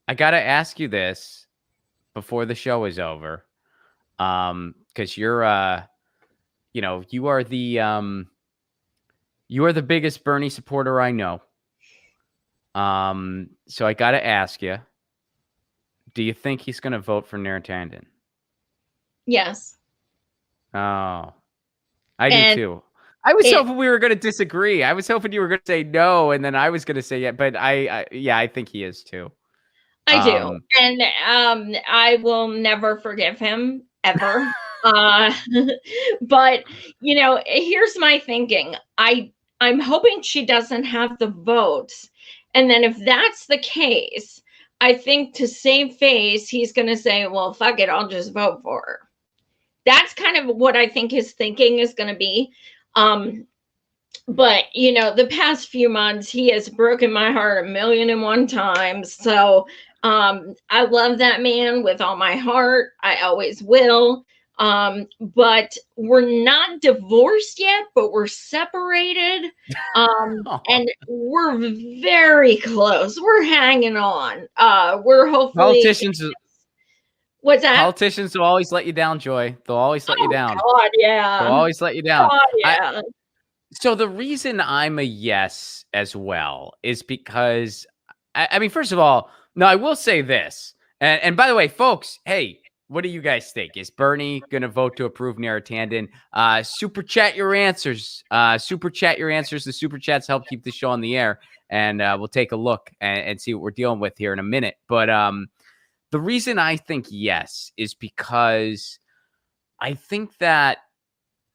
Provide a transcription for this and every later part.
I got to ask you this before the show is over. Because you're, you are the biggest Bernie supporter I know. So I got to ask you, do you think he's going to vote for Neera Tanden? Yes. Oh, I do And too. I was it hoping we were going to disagree. I was hoping you were going to say no, and then I was going to say yeah. But I think he is too. I do. Um, And I will never forgive him ever. Uh but here's my thinking. I'm hoping she doesn't have the votes. And then if that's the case, I think to save face, he's going to say, well, fuck it, I'll just vote for her. That's kind of what I think his thinking is going to be. But the past few months he has broken my heart 1,000,001 times. So I love that man with all my heart. I always will. But we're not divorced yet, but we're separated. And we're very close. We're hanging on. We're hopefully. politicians, What's that? politicians will always let you down, Joy. They'll always let you Oh down. God, They'll yeah. always let you down. God, yeah. So the reason I'm a yes as well is because, I mean, first of all, no, I will say this. And by the way, folks, hey, what do you guys think? Is Bernie going to vote to approve Neera Tanden? Super chat your answers. Super chat your answers. The super chats help keep the show on the air. And we'll take a look and see what we're dealing with here in a minute. But the reason I think yes is because I think that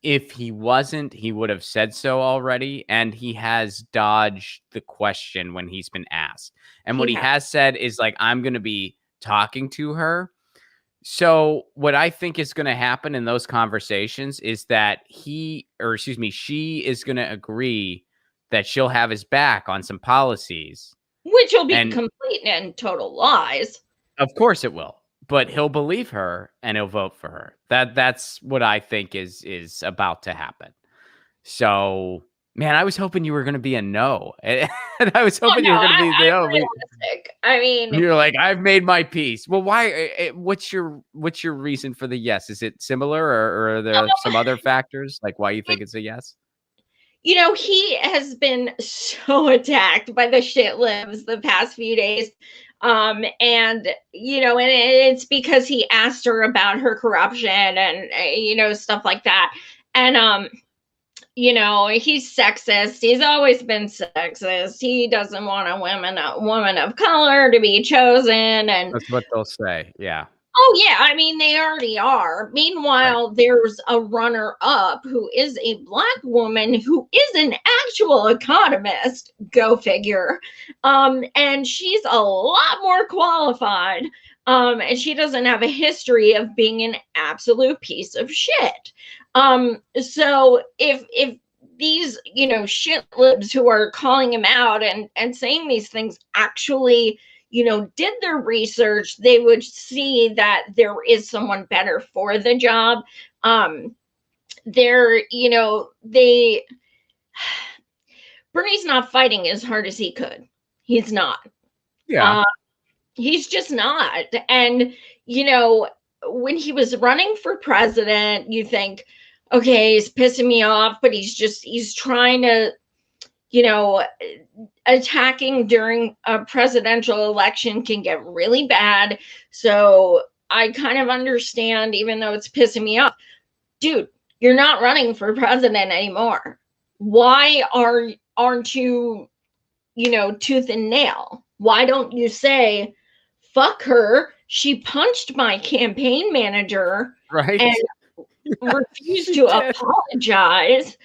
if he wasn't, he would have said so already. And he has dodged the question when he's been asked. And what he Yeah. has said is like, I'm going to be talking to her. So what I think is going to happen in those conversations is that she is going to agree that she'll have his back on some policies. Which will be And complete and total lies. of course it will. But he'll believe her and he'll vote for her. That's what I think is about to happen. So, man, I was hoping you were going to be a no. And I was Oh hoping you no, were going to be the I'm no. realistic. I mean, You're like, I've made my peace. Well, why? What's your reason for the yes? Is it similar, or are there some other factors like why you think it's a yes? he has been so attacked by the shit libs the past few days. And it's because he asked her about her corruption and stuff like that. And he's sexist. He's always been sexist. He doesn't want a woman of color to be chosen. And That's what they'll say. Yeah. oh yeah, I mean they already are. Right. Meanwhile, there's a runner-up who is a black woman who is an actual economist. Go figure. And she's a lot more qualified. And she doesn't have a history of being an absolute piece of shit. So if these shit libs who are calling him out and saying these things actually did their research, they would see that there is someone better for the job. They Bernie's not fighting as hard as he could. He's not. Yeah. Uh, he's just not. And when he was running for president, you think, okay, he's pissing me off, but he's trying to attacking during a presidential election can get really bad. So I kind of understand, even though it's pissing me off. Dude, you're not running for president anymore. Why aren't you, tooth and nail? Why don't you say, fuck her? She punched my campaign manager Right. and refused to apologize.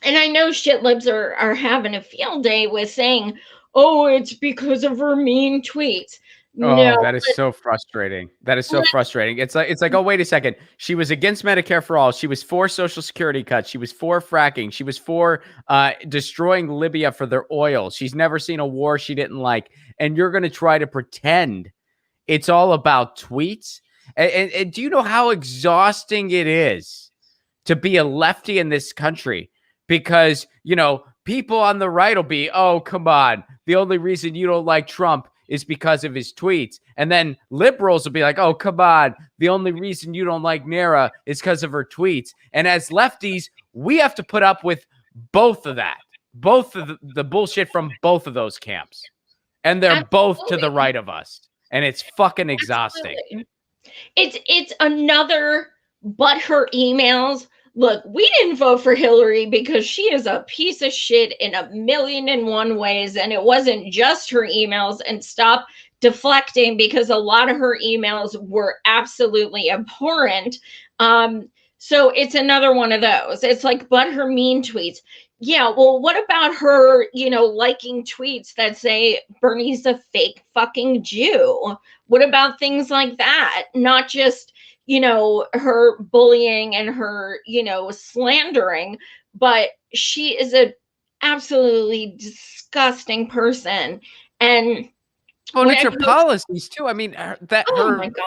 And I know shit libs are having a field day with saying, oh, it's because of her mean tweets. No, Oh, that is so frustrating. That is so frustrating. It's like, oh, wait a second. She was against Medicare for all. She was for Social Security cuts. She was for fracking. She was for destroying Libya for their oil. She's never seen a war she didn't like. And you're going to try to pretend it's all about tweets. And do you know how exhausting it is to be a lefty in this country? Because, people on the right will be, oh, come on. The only reason you don't like Trump is because of his tweets. And then liberals will be like, oh, come on. The only reason you don't like Neera is because of her tweets. And as lefties, we have to put up with both of that, both of the bullshit from both of those camps. And they're both to the right of us. And it's fucking exhausting. Absolutely. It's another, but her emails. Look, we didn't vote for Hillary because she is a piece of shit in 1,000,001 ways. And it wasn't just her emails. And stop deflecting, because a lot of her emails were absolutely abhorrent. So it's another one of those. It's like, but her mean tweets. Yeah, well, what about her, liking tweets that say Bernie's a fake fucking Jew? What about things like that? Not just, her bullying and her, slandering, but she is a absolutely disgusting person. And well, it's her policies too. I mean, her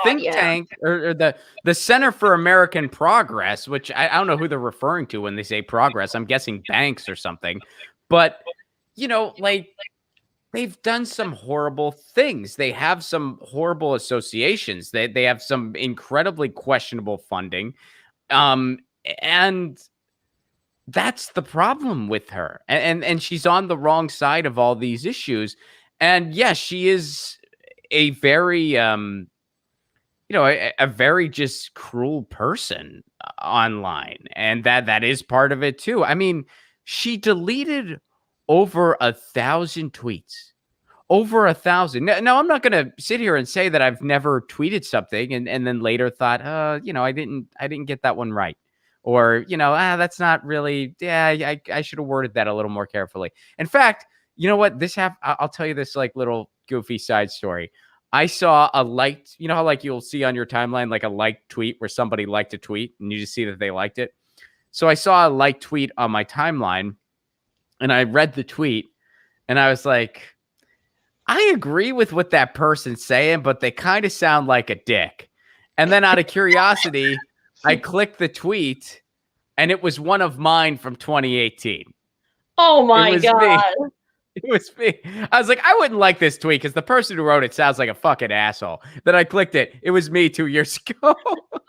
think tank or the Center for American Progress, which I don't know who they're referring to when they say progress. I'm guessing banks or something, but like they've done some horrible things. They have some horrible associations. They have some incredibly questionable funding, and that's the problem with her. And she's on the wrong side of all these issues. And yes, she is a very, a very just cruel person online. And that is part of it too. I mean, she deleted over 1,000 tweets. Over 1,000. Now, I'm not going to sit here and say that I've never tweeted something and then later thought, I didn't get that one right. Or, that's not really, I should have worded that a little more carefully. In fact, you know what? I'll tell you this like little goofy side story. I saw a liked, how like you'll see on your timeline, like a liked tweet where somebody liked a tweet and you just see that they liked it. So I saw a liked tweet on my timeline and I read the tweet and I was like, I agree with what that person's saying, but they kind of sound like a dick. And then out of curiosity, I clicked the tweet and it was one of mine from 2018. Oh my God. It was me. I was like, I wouldn't like this tweet because the person who wrote it sounds like a fucking asshole. Then I clicked it. It was me 2 years ago.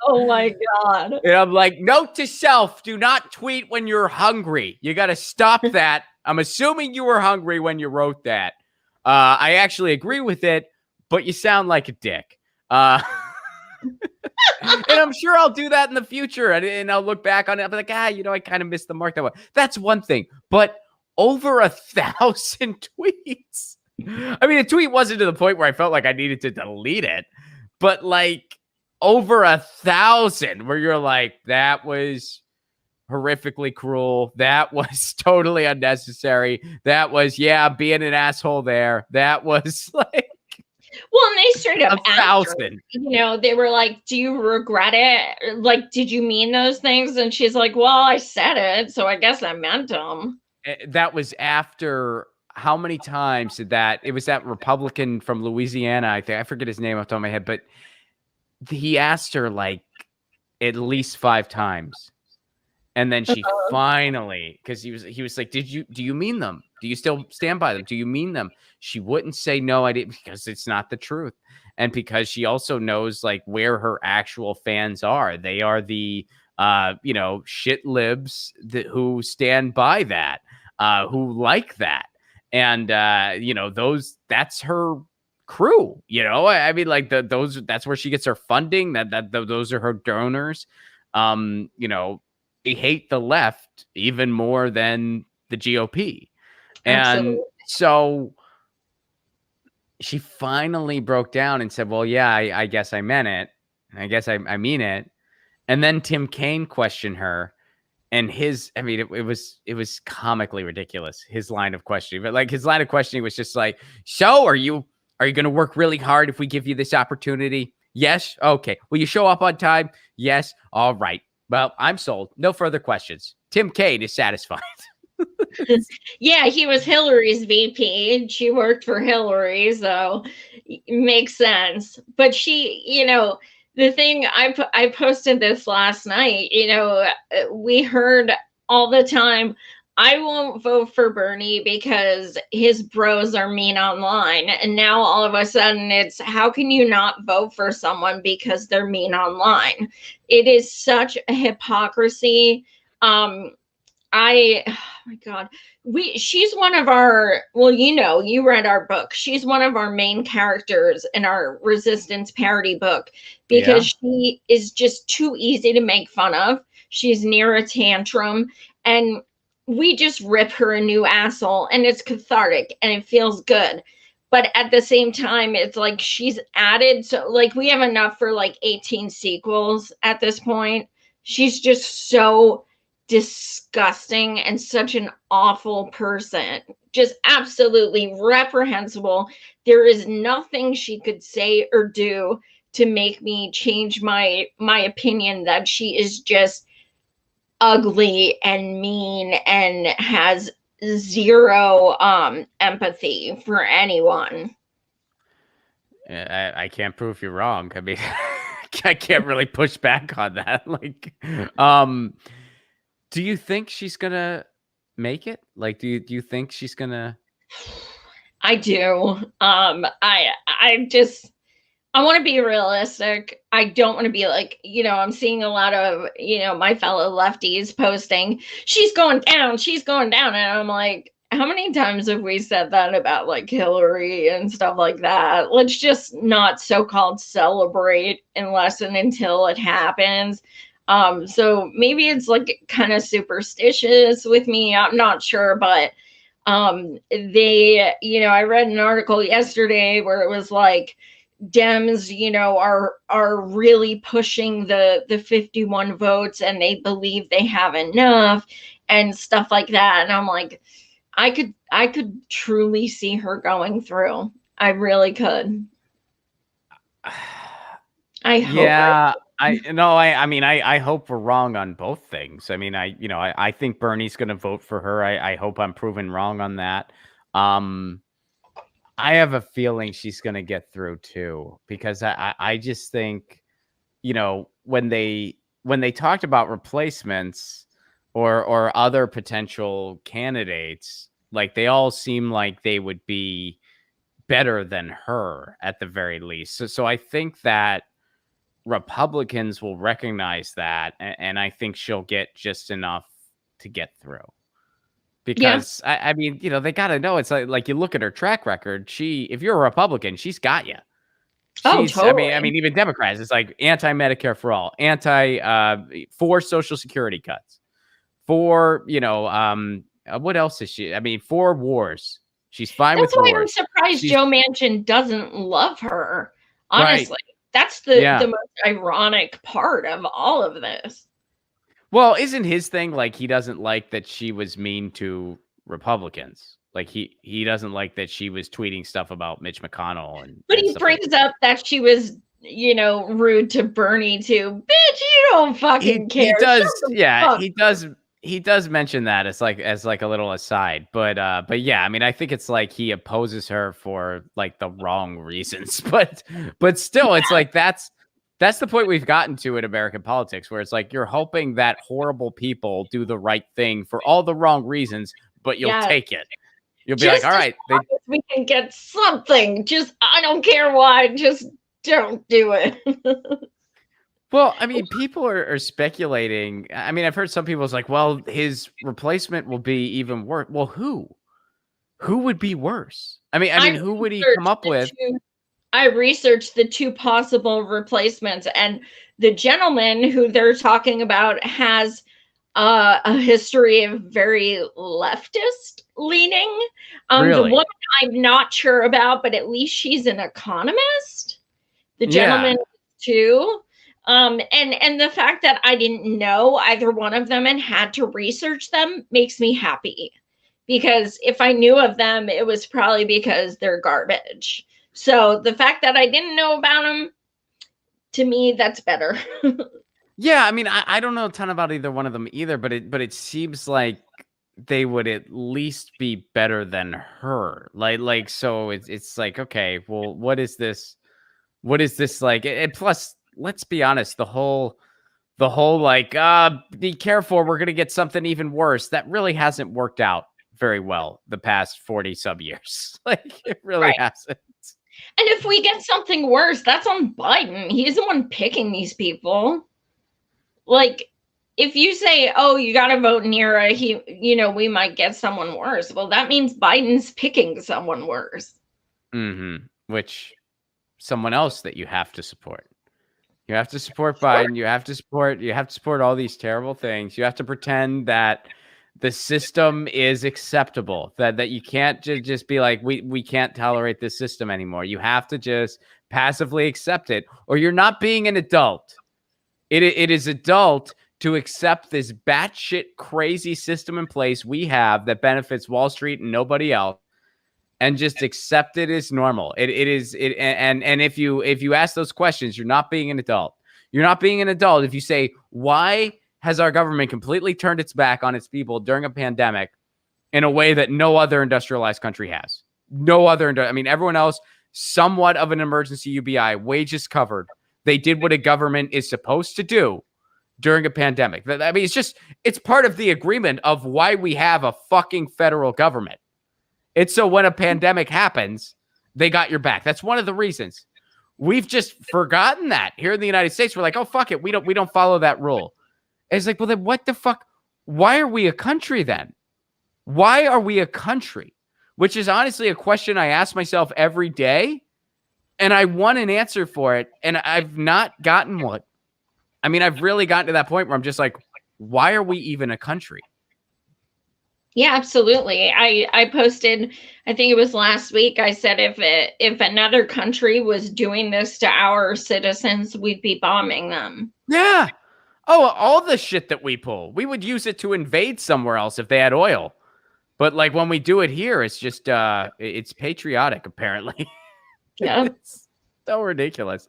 Oh my God. And I'm like, note to self, do not tweet when you're hungry. You got to stop that. I'm assuming you were hungry when you wrote that. I actually agree with it, but you sound like a dick. And I'm sure I'll do that in the future. And I'll look back on it. I'll be like, I kind of missed the mark that one. That's one thing. But over 1,000 tweets. I mean, a tweet wasn't to the point where I felt like I needed to delete it, but like over 1,000 where you're like, that was horrifically cruel. That was totally unnecessary. That was, being an asshole there. That was like, well, and they straight up 1,000. They were like, do you regret it? Like, did you mean those things? And she's like, well, I said it, so I guess I meant them. That was after how many times did that? It was that Republican from Louisiana, I think. I forget his name off the top of my head, but he asked her like at least 5 times. And then she finally, because he was like, do you mean them? Do you still stand by them? Do you mean them? She wouldn't say no, I didn't, because it's not the truth. And because she also knows like where her actual fans are. They are the shit libs who stand by that, who like that. And that's her crew, I mean, like that's where she gets her funding, those are her donors. They hate the left even more than the GOP. Absolutely. And so she finally broke down and said, well, yeah, I guess I meant it. I guess I mean it. And then Tim Kaine questioned her, and it was comically ridiculous, his line of questioning. But like his line of questioning was just like, so are you going to work really hard if we give you this opportunity? Yes. Okay. Will you show up on time? Yes. All right. Well, I'm sold. No further questions. Tim Kaine is satisfied. Yeah, he was Hillary's VP. She worked for Hillary, so it makes sense. But she, the thing I posted this last night, we heard all the time, I won't vote for Bernie because his bros are mean online. And now all of a sudden it's how can you not vote for someone because they're mean online? It is such a hypocrisy. Oh my God. She's one of our, well, you read our book. She's one of our main characters in our resistance parody book because Yeah. she is just too easy to make fun of. She's near a tantrum, and we just rip her a new asshole, and it's cathartic and it feels good. But at the same time, it's like she's added, so like we have enough for like 18 sequels at this point. She's just so disgusting and such an awful person. Just absolutely reprehensible. There is nothing she could say or do to make me change my opinion that she is just ugly and mean and has zero empathy for anyone. I can't prove you wrong. I mean, I can't really push back on that. Like, um, do you think she's gonna make it? Like, do you think she's gonna? I do. I want to be realistic. I don't want to be like, I'm seeing a lot of, my fellow lefties posting, she's going down. And I'm like, how many times have we said that about like Hillary and stuff like that? Let's just not so-called celebrate unless and until it happens. So maybe it's like kind of superstitious with me. I'm not sure, but I read an article yesterday where it was like Dems, are really pushing the 51 votes and they believe they have enough and stuff like that. And I'm like, I could truly see her going through. I really could. I hope Yeah, I mean, I hope we're wrong on both things. I mean, I think Bernie's going to vote for her. I hope I'm proven wrong on that. Um, I have a feeling she's going to get through too, because I just think, when they talked about replacements or other potential candidates, like they all seem like they would be better than her at the very least. So I think that Republicans will recognize that, and I think she'll get just enough to get through. yeah. Because I mean, they got to know it's like you look at her track record. If you're a Republican, she's got you. Oh, I mean, totally. even Democrats, it's like anti-Medicare for all, for Social Security cuts, for what else is she? I mean, for wars. She's fine That's with why I'm wars. surprised She's Joe Manchin doesn't love her. right. Honestly, that's the Yeah. most ironic part of all of this. Well, isn't his thing like he doesn't like that she was mean to Republicans? Like he doesn't like that she was tweeting stuff about Mitch McConnell But and he stuff like brings up that she was, rude to Bernie too. Bitch, you don't fucking care. he Shut does, the yeah, fuck. he does mention that as like a little aside. But yeah, I mean, I think it's like he opposes her for like the wrong reasons. But still, it's like that's the point we've gotten to in American politics, where it's like you're hoping that horrible people do the right thing for all the wrong reasons, but you'll Yeah. take it. You'll be like, Just all as right, long as we can get something. Just, I don't care why. Just don't do it. well, I mean, people are speculating. I mean, I've heard some people's like, well, his replacement will be even worse. Well, who? Who would be worse? I mean, who would he come up with? I researched the two possible replacements, and the gentleman who they're talking about has a history of very leftist leaning. The Really? woman I'm not sure about, but at least she's an economist. The Yeah. gentleman too. And the fact that I didn't know either one of them and had to research them makes me happy. Because if I knew of them, it was probably because they're garbage. So the fact that I didn't know about them, to me, that's better. Yeah. I mean, I don't know a ton about either one of them either, but it seems like they would at least be better than her. So it's like, okay, well, what is this? What is this like? And plus, let's be honest, the whole like, be careful, we're going to get something even worse. That really hasn't worked out very well the past 40 sub years. Like, it really hasn't. And if we get something worse, that's on Biden. He's the one picking these people. Like, if you say, oh, you got to vote Neera, we might get someone worse. Well, that means Biden's picking someone worse. Which, someone else that you have to support. You have to support Biden. You have to support all these terrible things. You have to pretend that the system is acceptable, that you can't just be like, we can't tolerate this system anymore. You have to just passively accept it, or you're not being an adult. It is adult to accept this batshit crazy system in place we have that benefits Wall Street and nobody else, and just accept it as normal. And if you ask those questions, you're not being an adult. You're not being an adult if you say, why has our government completely turned its back on its people during a pandemic in a way that no other industrialized country has? No other, everyone else, somewhat of an emergency UBI, wages covered. They did what a government is supposed to do during a pandemic. It's part of the agreement of why we have a fucking federal government. It's so when a pandemic happens, they got your back. That's one of the reasons. We've just forgotten that here in the United States. We're like, oh, fuck it. We don't follow that rule. It's like, well, then what the fuck? Why are we a country then? Why are we a country? Which is honestly a question I ask myself every day. And I want an answer for it. And I've not gotten one. I've really gotten to that point where I'm just like, why are we even a country? Yeah, absolutely. I posted, I think it was last week, I said if another country was doing this to our citizens, we'd be bombing them. Yeah. Oh, all the shit that we pull, we would use it to invade somewhere else if they had oil. But like when we do it here, it's just it's patriotic, apparently. Yeah. It's so ridiculous.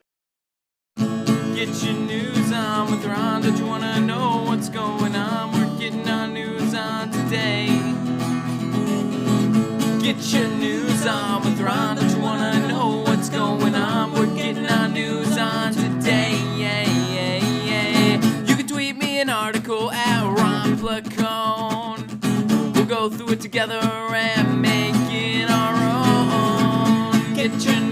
Get your news on with Ron. Don't you want to know what's going on? We're getting our news on today. Get your news on with Ron. Don't you want to know what's going on? We're getting our news on today. You can tweet me an article at Ron Placone. We'll go through it together and make it our own. Get your